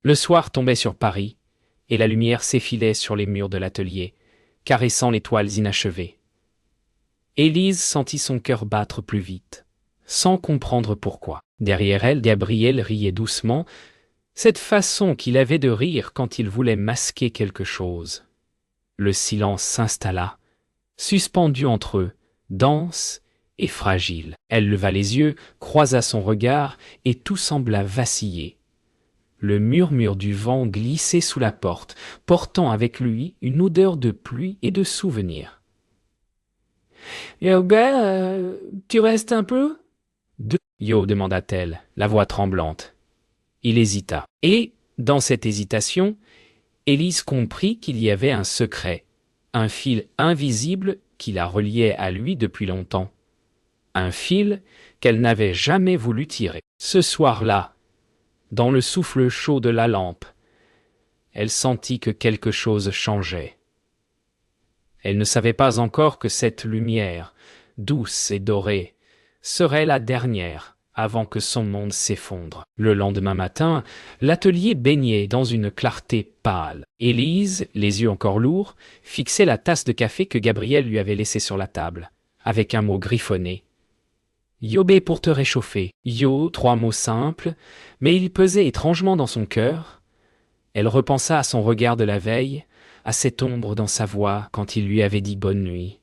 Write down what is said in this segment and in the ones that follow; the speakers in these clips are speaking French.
Le soir tombait sur Paris, et la lumière s'effilait sur les murs de l'atelier, caressant les toiles inachevées. Élise sentit son cœur battre plus vite, sans comprendre pourquoi. Derrière elle, Gabriel riait doucement, cette façon qu'il avait de rire quand il voulait masquer quelque chose. Le silence s'installa, suspendu entre eux, dense et fragile. Elle leva les yeux, croisa son regard, et tout sembla vaciller. Le murmure du vent glissait sous la porte, portant avec lui une odeur de pluie et de souvenirs. « Yo, tu restes un peu ?»« Yo, demanda-t-elle, la voix tremblante. Il hésita. Et, dans cette hésitation, Élise comprit qu'il y avait un secret, un fil invisible qui la reliait à lui depuis longtemps. Un fil qu'elle n'avait jamais voulu tirer. Ce soir-là, dans le souffle chaud de la lampe, elle sentit que quelque chose changeait. Elle ne savait pas encore que cette lumière, douce et dorée, serait la dernière avant que son monde s'effondre. Le lendemain matin, l'atelier baignait dans une clarté pâle. Élise, les yeux encore lourds, fixait la tasse de café que Gabriel lui avait laissée sur la table, avec un mot griffonné. « Yobé pour te réchauffer. » Yo, 3 mots simples, mais ils pesaient étrangement dans son cœur. Elle repensa à son regard de la veille, à cette ombre dans sa voix quand il lui avait dit bonne nuit.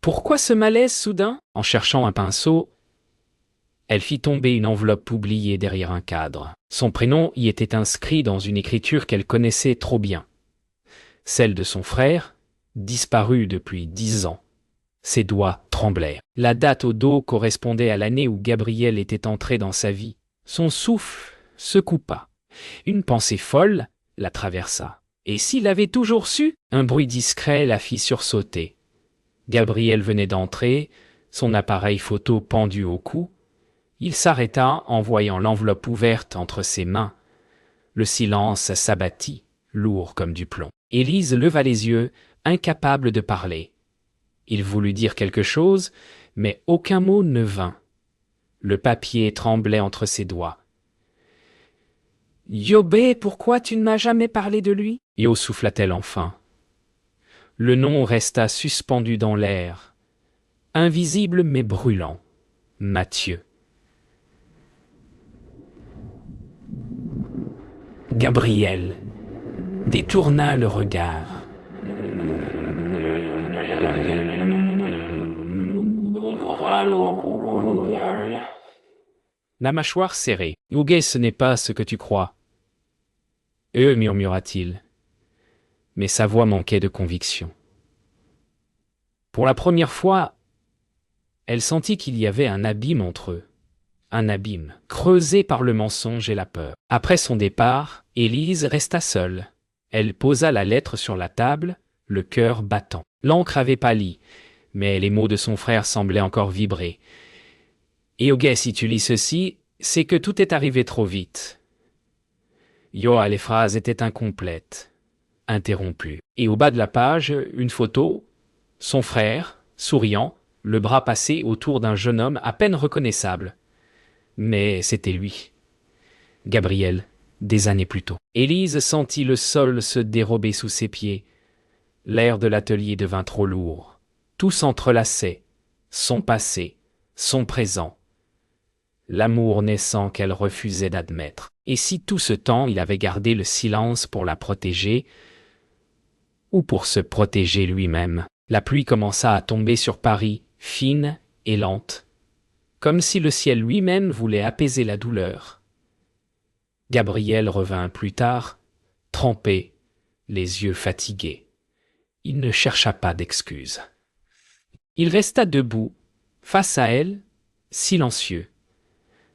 Pourquoi ce malaise soudain? En cherchant un pinceau, elle fit tomber une enveloppe oubliée derrière un cadre. Son prénom y était inscrit dans une écriture qu'elle connaissait trop bien. Celle de son frère, disparu depuis 10 ans. Ses doigts tremblaient. La date au dos correspondait à l'année où Gabriel était entré dans sa vie. Son souffle se coupa. Une pensée folle la traversa. Et s'il avait toujours su? Un bruit discret la fit sursauter. Gabriel venait d'entrer, son appareil photo pendu au cou. Il s'arrêta en voyant l'enveloppe ouverte entre ses mains. Le silence s'abattit, lourd comme du plomb. Élise leva les yeux, incapable de parler. Il voulut dire quelque chose, mais aucun mot ne vint. Le papier tremblait entre ses doigts. « Yobé, pourquoi tu ne m'as jamais parlé de lui ?» Yo souffla-t-elle enfin. Le nom resta suspendu dans l'air, invisible mais brûlant. Mathieu. Gabriel détourna le regard. La mâchoire serrée. « Ouguet, ce n'est pas ce que tu crois. »« murmura-t-il. Mais sa voix manquait de conviction. Pour la première fois, elle sentit qu'il y avait un abîme entre eux. Un abîme, creusé par le mensonge et la peur. Après son départ, Élise resta seule. Elle posa la lettre sur la table, le cœur battant. L'encre avait pâli, mais les mots de son frère semblaient encore vibrer. « Et Ouguet, si tu lis ceci, c'est que tout est arrivé trop vite. » Les phrases étaient incomplètes, interrompues. Et au bas de la page, une photo, son frère, souriant, le bras passé autour d'un jeune homme à peine reconnaissable. Mais c'était lui, Gabriel, des années plus tôt. Élise sentit le sol se dérober sous ses pieds. L'air de l'atelier devint trop lourd. Tout s'entrelaçait, son passé, son présent. L'amour naissant qu'elle refusait d'admettre. Et si tout ce temps il avait gardé le silence pour la protéger, ou pour se protéger lui-même? La pluie commença à tomber sur Paris, fine et lente, comme si le ciel lui-même voulait apaiser la douleur. Gabriel revint plus tard, trempé, les yeux fatigués. Il ne chercha pas d'excuses. Il resta debout, face à elle, silencieux.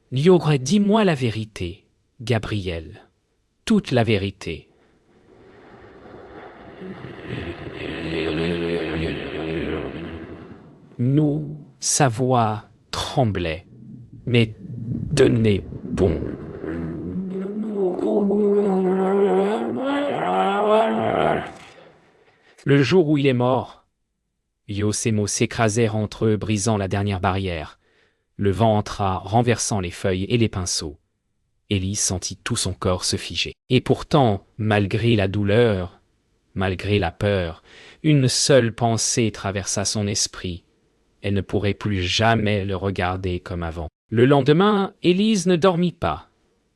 « Liogre, dis-moi la vérité, Gabriel, toute la vérité. » Nous, sa voix tremblait, mais tenez bon. Le jour où il est mort, ces mots s'écrasèrent entre eux, brisant la dernière barrière. Le vent entra, renversant les feuilles et les pinceaux. Élise sentit tout son corps se figer. Et pourtant, malgré la douleur, malgré la peur, une seule pensée traversa son esprit. Elle ne pourrait plus jamais le regarder comme avant. Le lendemain, Élise ne dormit pas.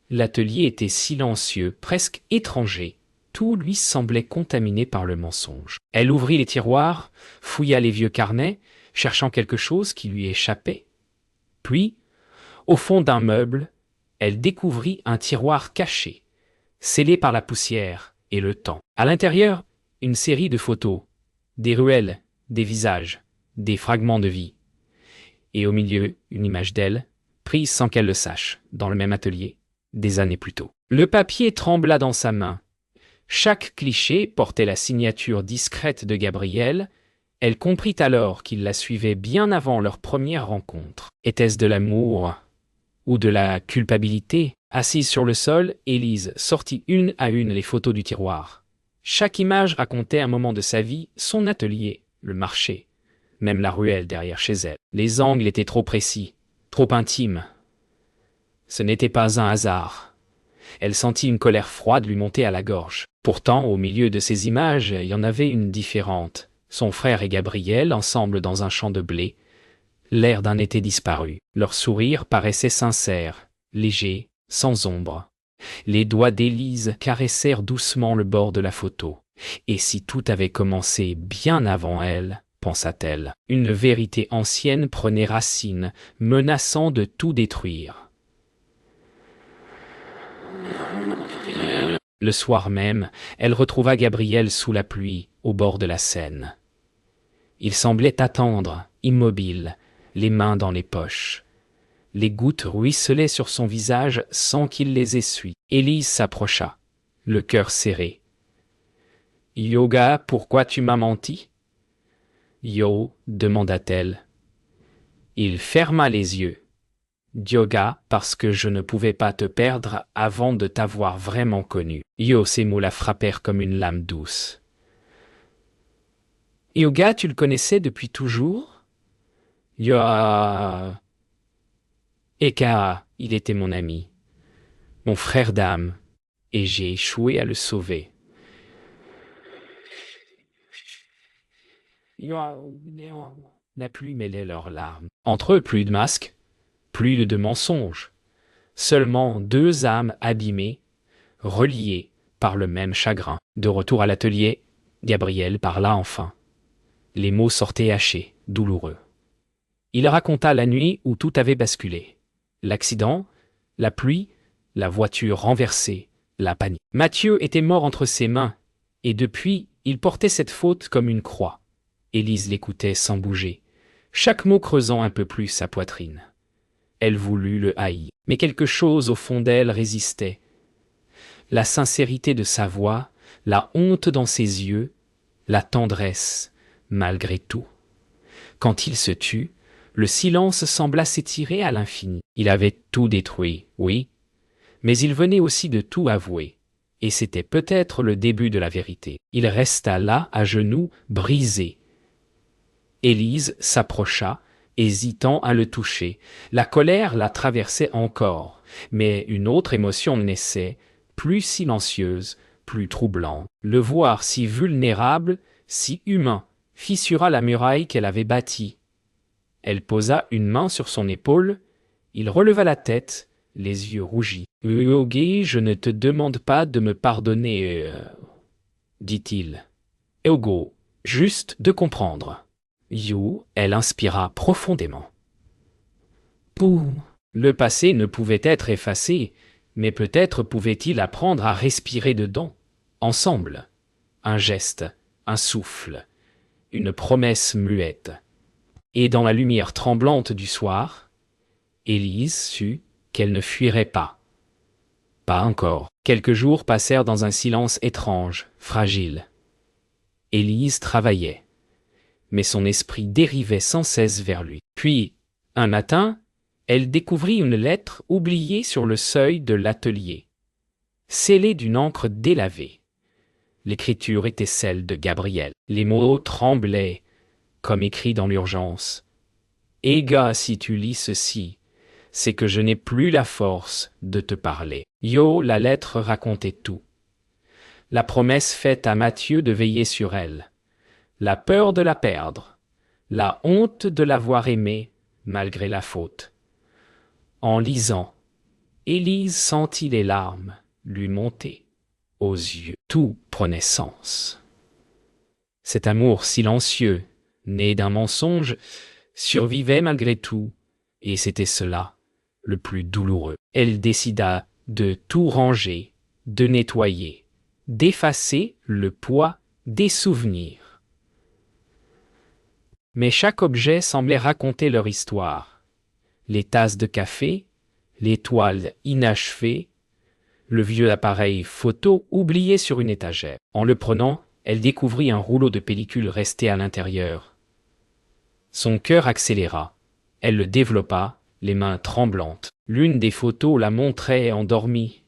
L'atelier était silencieux, presque étranger. Tout lui semblait contaminé par le mensonge. Elle ouvrit les tiroirs, fouilla les vieux carnets, cherchant quelque chose qui lui échappait. Puis, au fond d'un meuble, elle découvrit un tiroir caché, scellé par la poussière et le temps. À l'intérieur, une série de photos, des ruelles, des visages, des fragments de vie. Et au milieu, une image d'elle, prise sans qu'elle le sache, dans le même atelier, des années plus tôt. Le papier trembla dans sa main. Chaque cliché portait la signature discrète de Gabrielle. Elle comprit alors qu'il la suivait bien avant leur première rencontre. Était-ce de l'amour ou de la culpabilité? Assise sur le sol, Élise sortit une à une les photos du tiroir. Chaque image racontait un moment de sa vie, son atelier, le marché, même la ruelle derrière chez elle. Les angles étaient trop précis, trop intimes. Ce n'était pas un hasard. Elle sentit une colère froide lui monter à la gorge. Pourtant, au milieu de ces images, il y en avait une différente. Son frère et Gabrielle, ensemble dans un champ de blé, l'air d'un été disparu. Leur sourire paraissait sincère, léger, sans ombre. Les doigts d'Élise caressèrent doucement le bord de la photo. Et si tout avait commencé bien avant elle, pensa-t-elle, une vérité ancienne prenait racine, menaçant de tout détruire. Le soir même, elle retrouva Gabrielle sous la pluie, au bord de la Seine. Il semblait attendre, immobile, les mains dans les poches. Les gouttes ruisselaient sur son visage sans qu'il les essuie. Élise s'approcha, le cœur serré. « Yoga, pourquoi tu m'as menti ?»« Yo, demanda-t-elle. Il ferma les yeux. Yoga, parce que je ne pouvais pas te perdre avant de t'avoir vraiment connu. Yo, ces mots la frappèrent comme une lame douce. Yoga, tu le connaissais depuis toujours? Yoa. Eka, il était mon ami, mon frère d'âme, et j'ai échoué à le sauver. La pluie mêlait leurs larmes. Entre eux, plus de masques, plus de mensonges. Seulement deux âmes abîmées, reliées par le même chagrin. De retour à l'atelier, Gabrielle parla enfin. Les mots sortaient hachés, douloureux. Il raconta la nuit où tout avait basculé. L'accident, la pluie, la voiture renversée, la panique. Mathieu était mort entre ses mains, et depuis, il portait cette faute comme une croix. Élise l'écoutait sans bouger, chaque mot creusant un peu plus sa poitrine. Elle voulut le haïr, mais quelque chose au fond d'elle résistait. La sincérité de sa voix, la honte dans ses yeux, la tendresse, malgré tout. Quand il se tut, le silence sembla s'étirer à l'infini. Il avait tout détruit, oui, mais il venait aussi de tout avouer. Et c'était peut-être le début de la vérité. Il resta là, à genoux, brisé. Élise s'approcha, hésitant à le toucher. La colère la traversait encore, mais une autre émotion naissait, plus silencieuse, plus troublante. Le voir si vulnérable, si humain, fissura la muraille qu'elle avait bâtie. Elle posa une main sur son épaule, il releva la tête, les yeux rougis. « Yogi, je ne te demande pas de me pardonner, dit-il. « Ego, juste de comprendre. » You, elle inspira profondément. Pouh. Le passé ne pouvait être effacé, mais peut-être pouvait-il apprendre à respirer dedans, ensemble. Un geste, un souffle, une promesse muette. Et dans la lumière tremblante du soir, Élise sut qu'elle ne fuirait pas. Pas encore. Quelques jours passèrent dans un silence étrange, fragile. Élise travaillait, mais son esprit dérivait sans cesse vers lui. Puis, un matin, elle découvrit une lettre oubliée sur le seuil de l'atelier, scellée d'une encre délavée. L'écriture était celle de Gabrielle. Les mots tremblaient, comme écrits dans l'urgence. « Ega, si tu lis ceci, c'est que je n'ai plus la force de te parler. Yo, la lettre racontait tout. La promesse faite à Mathieu de veiller sur elle. La peur de la perdre. La honte de l'avoir aimée, malgré la faute. En lisant, Élise sentit les larmes lui monter aux yeux. Tout prenait sens. Cet amour silencieux, né d'un mensonge, survivait malgré tout, et c'était cela le plus douloureux. Elle décida de tout ranger, de nettoyer, d'effacer le poids des souvenirs. Mais chaque objet semblait raconter leur histoire. Les tasses de café, les toiles inachevées, le vieux appareil photo oublié sur une étagère. En le prenant, elle découvrit un rouleau de pellicule resté à l'intérieur. Son cœur accéléra. Elle le développa, les mains tremblantes. L'une des photos la montrait endormie.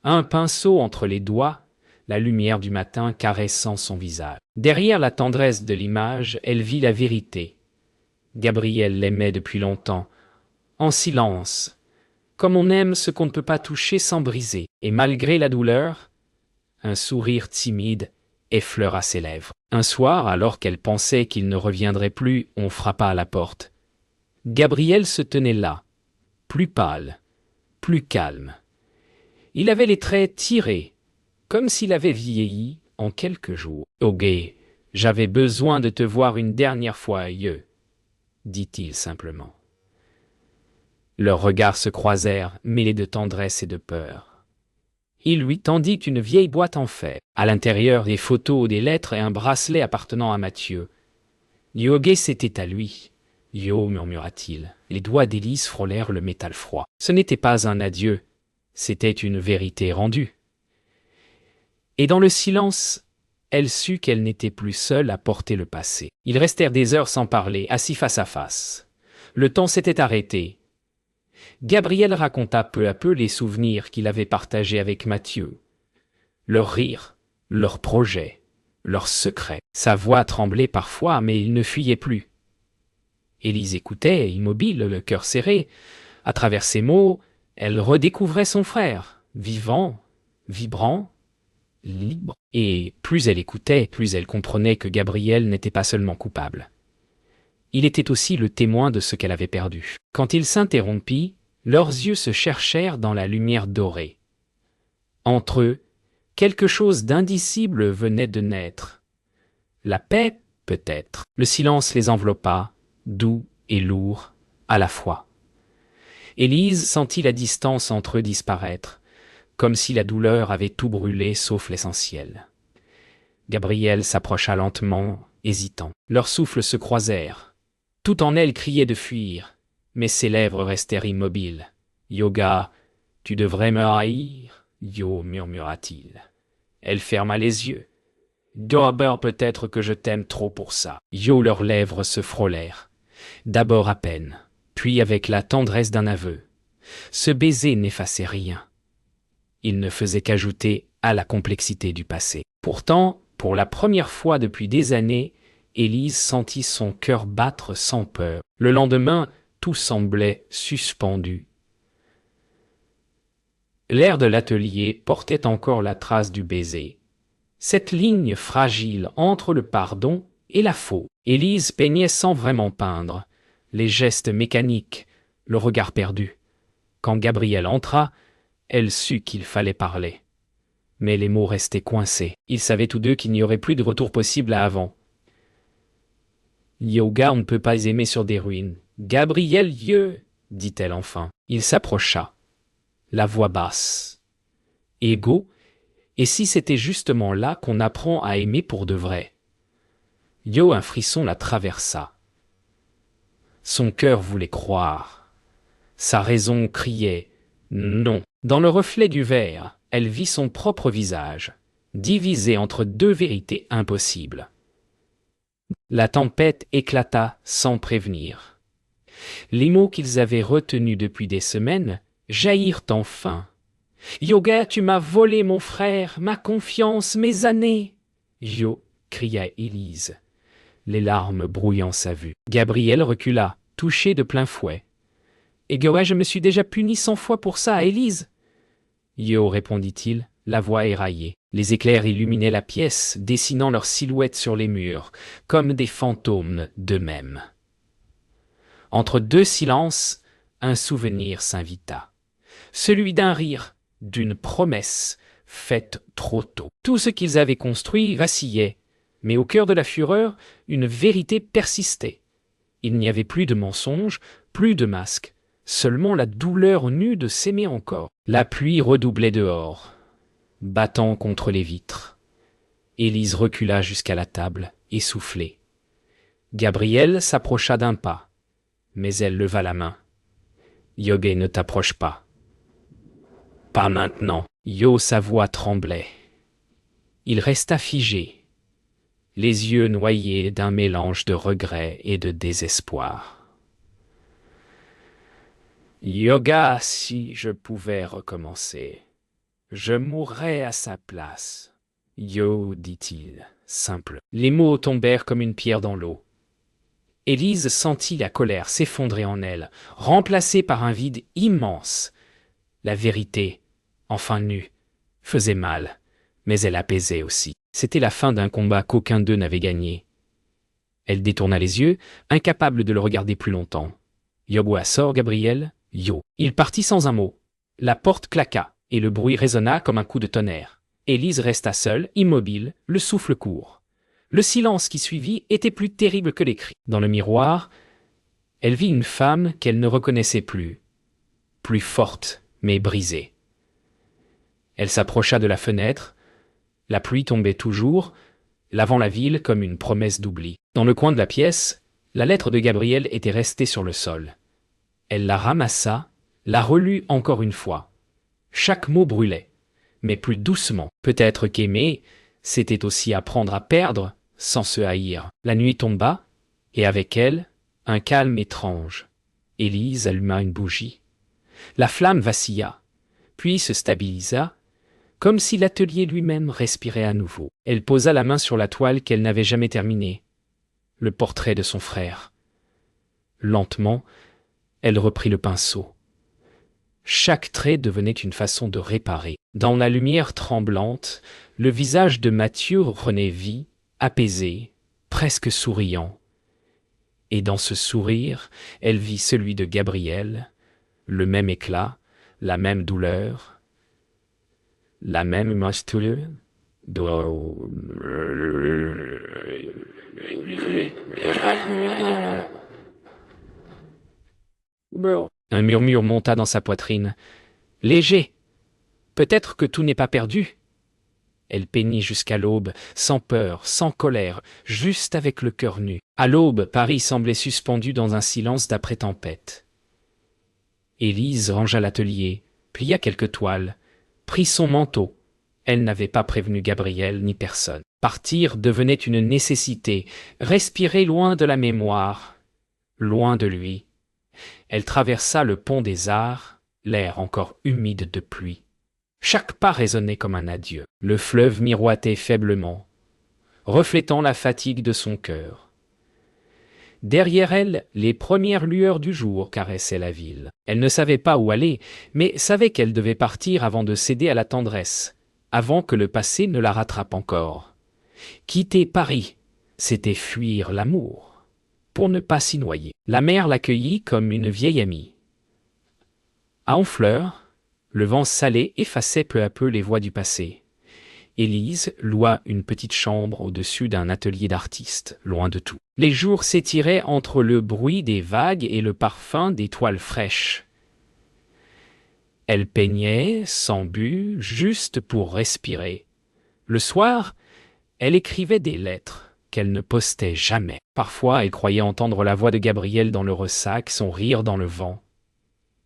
Un pinceau entre les doigts, la lumière du matin caressant son visage. Derrière la tendresse de l'image, elle vit la vérité. Gabriel l'aimait depuis longtemps, en silence, comme on aime ce qu'on ne peut pas toucher sans briser. Et malgré la douleur, un sourire timide effleura ses lèvres. Un soir, alors qu'elle pensait qu'il ne reviendrait plus, on frappa à la porte. Gabriel se tenait là, plus pâle, plus calme. Il avait les traits tirés, comme s'il avait vieilli en quelques jours. « Ok, j'avais besoin de te voir une dernière fois, dit-il simplement. Leurs regards se croisèrent, mêlés de tendresse et de peur. Il lui tendit une vieille boîte en fer. À l'intérieur, des photos, des lettres et un bracelet appartenant à Mathieu. Yogué, c'était à lui. Yo, murmura-t-il. Les doigts d'Élise frôlèrent le métal froid. Ce n'était pas un adieu, c'était une vérité rendue. Et dans le silence, elle sut qu'elle n'était plus seule à porter le passé. Ils restèrent des heures sans parler, assis face à face. Le temps s'était arrêté. Gabriel raconta peu à peu les souvenirs qu'il avait partagés avec Mathieu. Leurs rires, leurs projets, leurs secrets. Sa voix tremblait parfois, mais il ne fuyait plus. Élise écoutait, immobile, le cœur serré. À travers ses mots, elle redécouvrait son frère, vivant, vibrant, libre. Et plus elle écoutait, plus elle comprenait que Gabriel n'était pas seulement coupable. Il était aussi le témoin de ce qu'elle avait perdu. Quand il s'interrompit, leurs yeux se cherchèrent dans la lumière dorée. Entre eux, quelque chose d'indicible venait de naître. La paix, peut-être. Le silence les enveloppa, doux et lourd, à la fois. Élise sentit la distance entre eux disparaître, comme si la douleur avait tout brûlé sauf l'essentiel. Gabriel s'approcha lentement, hésitant. Leurs souffles se croisèrent. Tout en elle criait de fuir, mais ses lèvres restèrent immobiles. « Yoga, tu devrais me haïr, Yo, murmura-t-il. Elle ferma les yeux. « D'abord peut-être que je t'aime trop pour ça. » Yo, leurs lèvres se frôlèrent. D'abord à peine, puis avec la tendresse d'un aveu. Ce baiser n'effaçait rien. Il ne faisait qu'ajouter à la complexité du passé. Pourtant, pour la première fois depuis des années, Élise sentit son cœur battre sans peur. Le lendemain, tout semblait suspendu. L'air de l'atelier portait encore la trace du baiser. Cette ligne fragile entre le pardon et la faute. Élise peignait sans vraiment peindre, les gestes mécaniques, le regard perdu. Quand Gabriel entra, elle sut qu'il fallait parler. Mais les mots restaient coincés. Ils savaient tous deux qu'il n'y aurait plus de retour possible à avant. Yoga, on ne peut pas aimer sur des ruines. Gabriel, dit-elle enfin. Il s'approcha, la voix basse. Ego, et si c'était justement là qu'on apprend à aimer pour de vrai? Un frisson la traversa. Son cœur voulait croire. Sa raison criait non. Dans le reflet du verre, elle vit son propre visage, divisé entre deux vérités impossibles. La tempête éclata sans prévenir. Les mots qu'ils avaient retenus depuis des semaines jaillirent enfin. « Yoga, tu m'as volé mon frère, ma confiance, mes années !» Yo, cria Élise, les larmes brouillant sa vue. Gabriel recula, touché de plein fouet. Et que je me suis déjà puni 100 fois pour ça, Élise. Yo, répondit-il, la voix éraillée. Les éclairs illuminaient la pièce, dessinant leurs silhouettes sur les murs, comme des fantômes d'eux-mêmes. Entre deux silences, un souvenir s'invita. Celui d'un rire, d'une promesse, faite trop tôt. Tout ce qu'ils avaient construit vacillait, mais au cœur de la fureur, une vérité persistait. Il n'y avait plus de mensonges, plus de masques, seulement la douleur nue de s'aimer encore. La pluie redoublait dehors, battant contre les vitres. Élise recula jusqu'à la table, essoufflée. Gabrielle s'approcha d'un pas, mais elle leva la main. « Yogé, ne t'approche pas. »« Pas maintenant. » Yo, sa voix tremblait. Il resta figé, les yeux noyés d'un mélange de regret et de désespoir. « Yoga, si je pouvais recommencer, je mourrais à sa place. » Yo, dit-il, simple. Les mots tombèrent comme une pierre dans l'eau. Élise sentit la colère s'effondrer en elle, remplacée par un vide immense. La vérité, enfin nue, faisait mal, mais elle apaisait aussi. C'était la fin d'un combat qu'aucun d'eux n'avait gagné. Elle détourna les yeux, incapable de le regarder plus longtemps. « Yogwa, sors, Gabriel. » Yo. Il partit sans un mot. La porte claqua, et le bruit résonna comme un coup de tonnerre. Élise resta seule, immobile, le souffle court. Le silence qui suivit était plus terrible que les cris. Dans le miroir, elle vit une femme qu'elle ne reconnaissait plus. Plus forte, mais brisée. Elle s'approcha de la fenêtre. La pluie tombait toujours, lavant la ville comme une promesse d'oubli. Dans le coin de la pièce, la lettre de Gabriel était restée sur le sol. Elle la ramassa, la relut encore une fois. Chaque mot brûlait, mais plus doucement. Peut-être qu'aimer, c'était aussi apprendre à perdre sans se haïr. La nuit tomba, et avec elle, un calme étrange. Élise alluma une bougie. La flamme vacilla, puis se stabilisa, comme si l'atelier lui-même respirait à nouveau. Elle posa la main sur la toile qu'elle n'avait jamais terminée, le portrait de son frère. Lentement, elle reprit le pinceau. Chaque trait devenait une façon de réparer. Dans la lumière tremblante, le visage de Mathieu reprenait vie, apaisé, presque souriant. Et dans ce sourire, elle vit celui de Gabriel, le même éclat, la même douleur, la même muscule. Un murmure monta dans sa poitrine. Léger. Peut-être que tout n'est pas perdu. Elle peignit jusqu'à l'aube, sans peur, sans colère, juste avec le cœur nu. À l'aube, Paris semblait suspendu dans un silence d'après-tempête. Élise rangea l'atelier, plia quelques toiles, prit son manteau. Elle n'avait pas prévenu Gabriel ni personne. Partir devenait une nécessité, respirer loin de la mémoire, loin de lui. Elle traversa le pont des Arts, l'air encore humide de pluie. Chaque pas résonnait comme un adieu. Le fleuve miroitait faiblement, reflétant la fatigue de son cœur. Derrière elle, les premières lueurs du jour caressaient la ville. Elle ne savait pas où aller, mais savait qu'elle devait partir avant de céder à la tendresse, avant que le passé ne la rattrape encore. Quitter Paris, c'était fuir l'amour, pour ne pas s'y noyer. La mer l'accueillit comme une vieille amie. À Honfleur, le vent salé effaçait peu à peu les voix du passé. Élise loua une petite chambre au-dessus d'un atelier d'artiste, loin de tout. Les jours s'étiraient entre le bruit des vagues et le parfum des toiles fraîches. Elle peignait, sans but, juste pour respirer. Le soir, elle écrivait des lettres qu'elle ne postait jamais. Parfois, elle croyait entendre la voix de Gabriel dans le ressac, son rire dans le vent.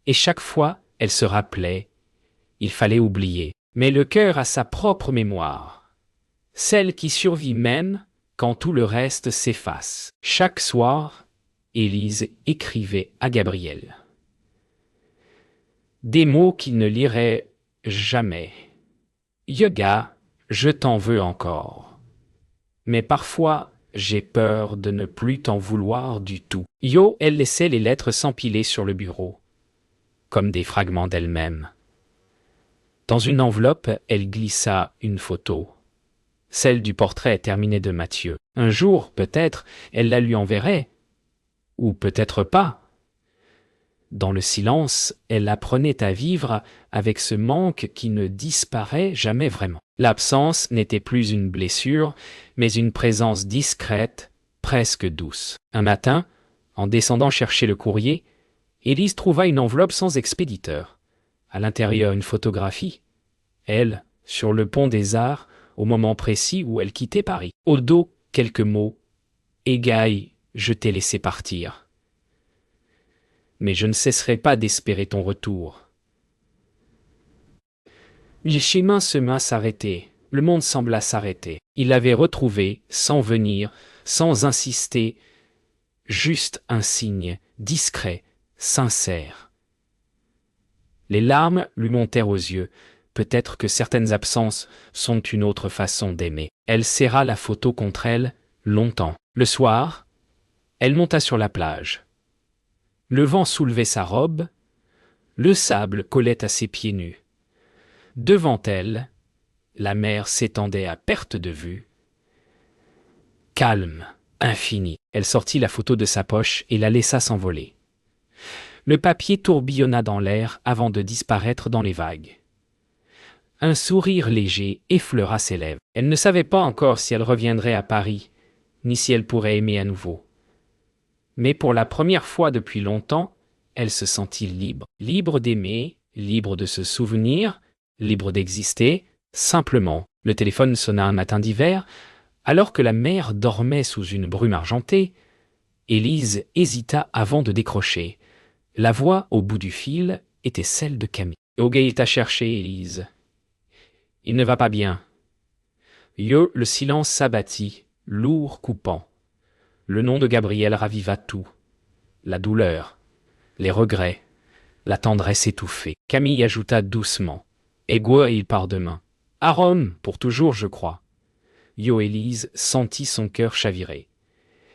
Et chaque fois, elle se rappelait, il fallait oublier. Mais le cœur a sa propre mémoire, celle qui survit même quand tout le reste s'efface. Chaque soir, Élise écrivait à Gabriel. Des mots qu'il ne lirait jamais. « Yoga, je t'en veux encore. Mais parfois, j'ai peur de ne plus t'en vouloir du tout. » Yo, elle laissait les lettres s'empiler sur le bureau. comme des fragments d'elle-même. Dans une enveloppe, elle glissa une photo. Celle du portrait terminé de Mathieu. Un jour, peut-être, elle la lui enverrait. Ou peut-être pas. Dans le silence, elle apprenait à vivre avec ce manque qui ne disparaît jamais vraiment. L'absence n'était plus une blessure, mais une présence discrète, presque douce. Un matin, en descendant chercher le courrier, Élise trouva une enveloppe sans expéditeur. À l'intérieur, une photographie. Elle, sur le pont des Arts, au moment précis où elle quittait Paris. Au dos, quelques mots. « Égaille, je t'ai laissé partir. Mais je ne cesserai pas d'espérer ton retour. » Les chemins semblaient s'arrêter. Le monde sembla s'arrêter. Il l'avait retrouvé, sans venir, sans insister, juste un signe, discret, sincère. Les larmes lui montèrent aux yeux. Peut-être que certaines absences sont une autre façon d'aimer. Elle serra la photo contre elle, longtemps. Le soir, elle monta sur la plage. Le vent soulevait sa robe, le sable collait à ses pieds nus. Devant elle, la mer s'étendait à perte de vue. Calme, infini. Elle sortit la photo de sa poche et la laissa s'envoler. Le papier tourbillonna dans l'air avant de disparaître dans les vagues. Un sourire léger effleura ses lèvres. Elle ne savait pas encore si elle reviendrait à Paris, ni si elle pourrait aimer à nouveau. Mais pour la première fois depuis longtemps, elle se sentit libre. Libre d'aimer, libre de se souvenir, libre d'exister, simplement. Le téléphone sonna un matin d'hiver, alors que la mer dormait sous une brume argentée. Élise hésita avant de décrocher. La voix au bout du fil était celle de Camille. « Ogé t'a cherché, Élise. Il ne va pas bien. » Le silence s'abattit, lourd, coupant. Le nom de Gabriel raviva tout. La douleur, les regrets, la tendresse étouffée. Camille ajouta doucement. « Ego, il part demain. À Rome, pour toujours, je crois. » Élise sentit son cœur chavirer.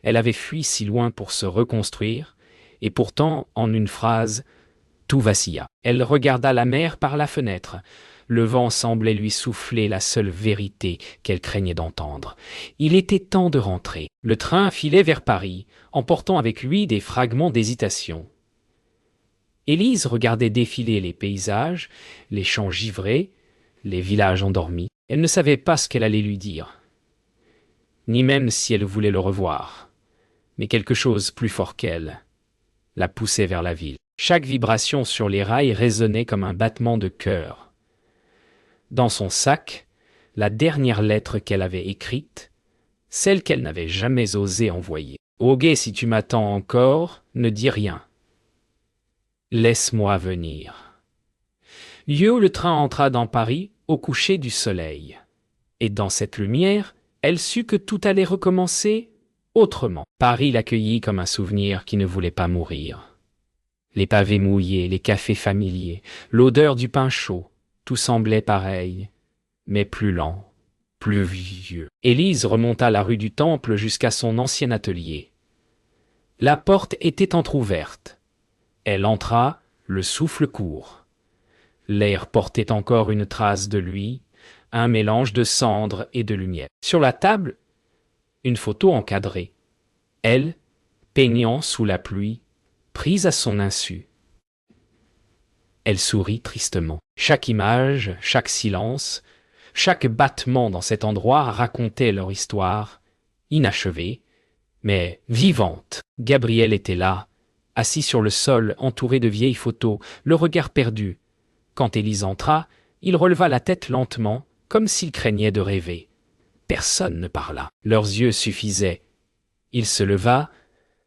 Elle avait fui si loin pour se reconstruire, et pourtant, en une phrase, tout vacilla. Elle regarda la mer par la fenêtre. Le vent semblait lui souffler la seule vérité qu'elle craignait d'entendre. Il était temps de rentrer. Le train filait vers Paris, emportant avec lui des fragments d'hésitation. Élise regardait défiler les paysages, les champs givrés, les villages endormis. Elle ne savait pas ce qu'elle allait lui dire, ni même si elle voulait le revoir. Mais quelque chose plus fort qu'elle la poussait vers la ville. Chaque vibration sur les rails résonnait comme un battement de cœur. Dans son sac, la dernière lettre qu'elle avait écrite, celle qu'elle n'avait jamais osé envoyer. « Ogé, si tu m'attends encore, ne dis rien. Laisse-moi venir. » Le train entra dans Paris au coucher du soleil. Et dans cette lumière, elle sut que tout allait recommencer autrement. Paris l'accueillit comme un souvenir qui ne voulait pas mourir. Les pavés mouillés, les cafés familiers, l'odeur du pain chaud, tout semblait pareil, mais plus lent, plus vieux. Élise remonta la rue du Temple jusqu'à son ancien atelier. La porte était entr'ouverte. Elle entra, le souffle court. L'air portait encore une trace de lui, un mélange de cendres et de lumière. Sur la table, une photo encadrée. Elle, peignant sous la pluie, prise à son insu. Elle sourit tristement. Chaque image, chaque silence, chaque battement dans cet endroit racontait leur histoire, inachevée, mais vivante. Gabriel était là, assis sur le sol, entouré de vieilles photos, le regard perdu. Quand Élise entra, il releva la tête lentement, comme s'il craignait de rêver. Personne ne parla. Leurs yeux suffisaient. Il se leva,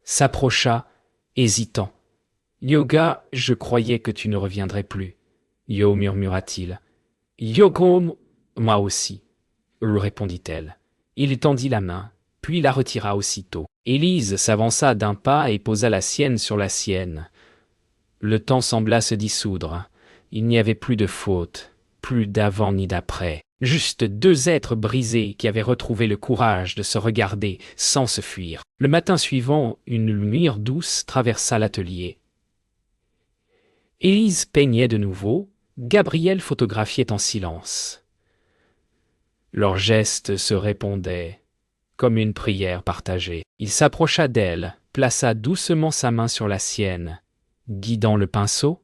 s'approcha, hésitant. « Yoga, je croyais que tu ne reviendrais plus. » Yo, murmura-t-il. « Yogo, moi aussi, » répondit-elle. Il tendit la main, puis la retira aussitôt. Élise s'avança d'un pas et posa la sienne sur la sienne. Le temps sembla se dissoudre. Il n'y avait plus de faute, plus d'avant ni d'après. Juste deux êtres brisés qui avaient retrouvé le courage de se regarder sans se fuir. Le matin suivant, une lumière douce traversa l'atelier. Élise peignait de nouveau, Gabriel photographiait en silence. Leurs gestes se répondaient, comme une prière partagée. Il s'approcha d'elle, plaça doucement sa main sur la sienne, guidant le pinceau.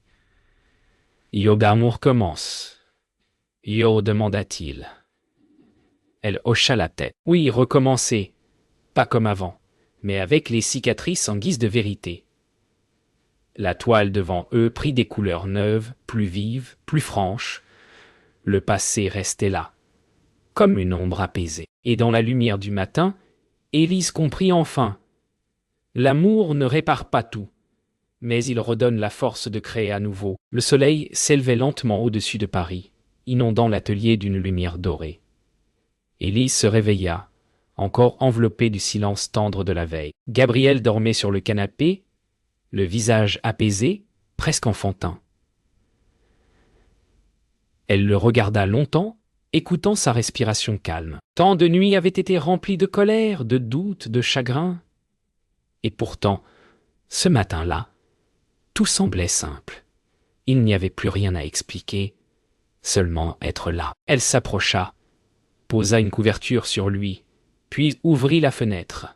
« Yo, d'amour commence. »« Yo, demanda-t-il. » Elle hocha la tête. Oui, recommencer. Pas comme avant, mais avec les cicatrices en guise de vérité. La toile devant eux prit des couleurs neuves, plus vives, plus franches. Le passé restait là, comme une ombre apaisée. Et dans la lumière du matin, Élise comprit enfin. L'amour ne répare pas tout, mais il redonne la force de créer à nouveau. Le soleil s'élevait lentement au-dessus de Paris, inondant l'atelier d'une lumière dorée. Élise se réveilla, encore enveloppée du silence tendre de la veille. Gabriel dormait sur le canapé, le visage apaisé, presque enfantin. Elle le regarda longtemps, écoutant sa respiration calme. Tant de nuits avaient été remplies de colère, de doute, de chagrin. Et pourtant, ce matin-là, tout semblait simple. Il n'y avait plus rien à expliquer, seulement être là. Elle s'approcha, posa une couverture sur lui, puis ouvrit la fenêtre.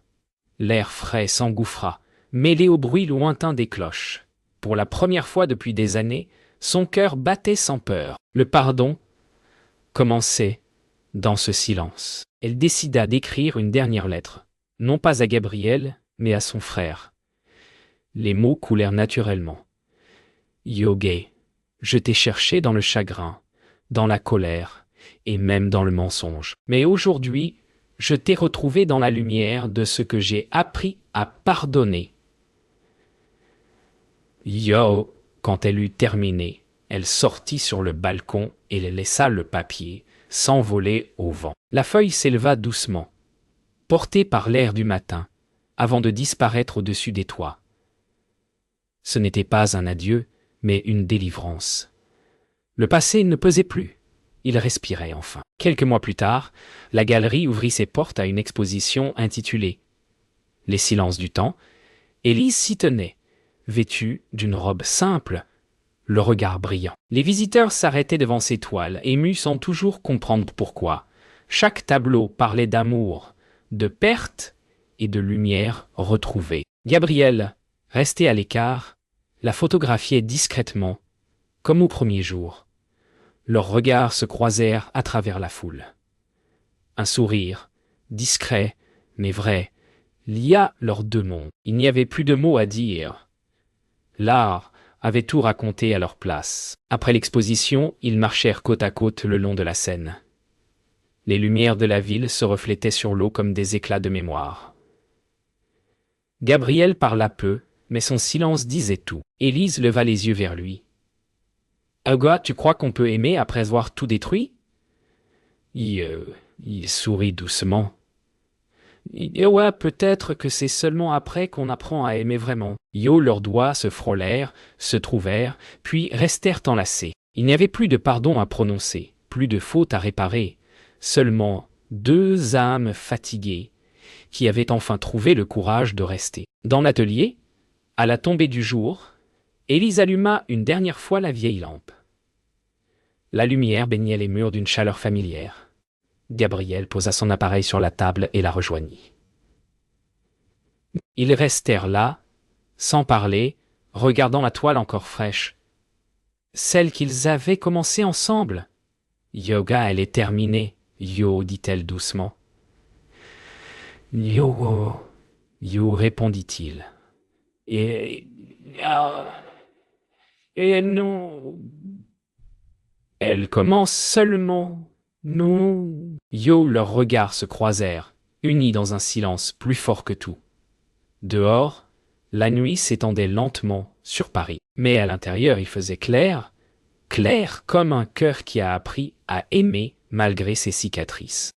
L'air frais s'engouffra, mêlé au bruit lointain des cloches. Pour la première fois depuis des années, son cœur battait sans peur. Le pardon commençait dans ce silence. Elle décida d'écrire une dernière lettre, non pas à Gabriel, mais à son frère. Les mots coulèrent naturellement. « Yogé, je t'ai cherché dans le chagrin, dans la colère, et même dans le mensonge. Mais aujourd'hui, je t'ai retrouvé dans la lumière de ce que j'ai appris à pardonner. » Yo, quand elle eut terminé, elle sortit sur le balcon et laissa le papier s'envoler au vent. La feuille s'éleva doucement, portée par l'air du matin, avant de disparaître au-dessus des toits. Ce n'était pas un adieu, mais une délivrance. Le passé ne pesait plus. Il respirait enfin. Quelques mois plus tard, la galerie ouvrit ses portes à une exposition intitulée « Les silences du temps ». Élise s'y tenait, vêtue d'une robe simple, le regard brillant. Les visiteurs s'arrêtaient devant ces toiles, émus sans toujours comprendre pourquoi. Chaque tableau parlait d'amour, de perte et de lumière retrouvée. Gabriel, resté à l'écart, la photographiait discrètement, comme au premier jour. Leurs regards se croisèrent à travers la foule. Un sourire, discret, mais vrai, lia leurs deux mondes. Il n'y avait plus de mots à dire. L'art avait tout raconté à leur place. Après l'exposition, ils marchèrent côte à côte le long de la Seine. Les lumières de la ville se reflétaient sur l'eau comme des éclats de mémoire. Gabriel parla peu, mais son silence disait tout. Élise leva les yeux vers lui. « Agua, tu crois qu'on peut aimer après avoir tout détruit ?» Il sourit doucement. « Ouais, peut-être que c'est seulement après qu'on apprend à aimer vraiment. » Leurs doigts se frôlèrent, se trouvèrent, puis restèrent enlacés. Il n'y avait plus de pardon à prononcer, plus de faute à réparer, seulement deux âmes fatiguées qui avaient enfin trouvé le courage de rester. Dans l'atelier, à la tombée du jour, Élise alluma une dernière fois la vieille lampe. La lumière baignait les murs d'une chaleur familière. Gabriel posa son appareil sur la table et la rejoignit. Ils restèrent là, sans parler, regardant la toile encore fraîche. Celle qu'ils avaient commencée ensemble. « Yoga, elle est terminée, Yo, dit-elle doucement. « Yo, Yo, répondit-il. Et non. Elle commence seulement. Non. » Yo, leurs regards se croisèrent, unis dans un silence plus fort que tout. Dehors, la nuit s'étendait lentement sur Paris. Mais à l'intérieur, il faisait clair, clair comme un cœur qui a appris à aimer malgré ses cicatrices.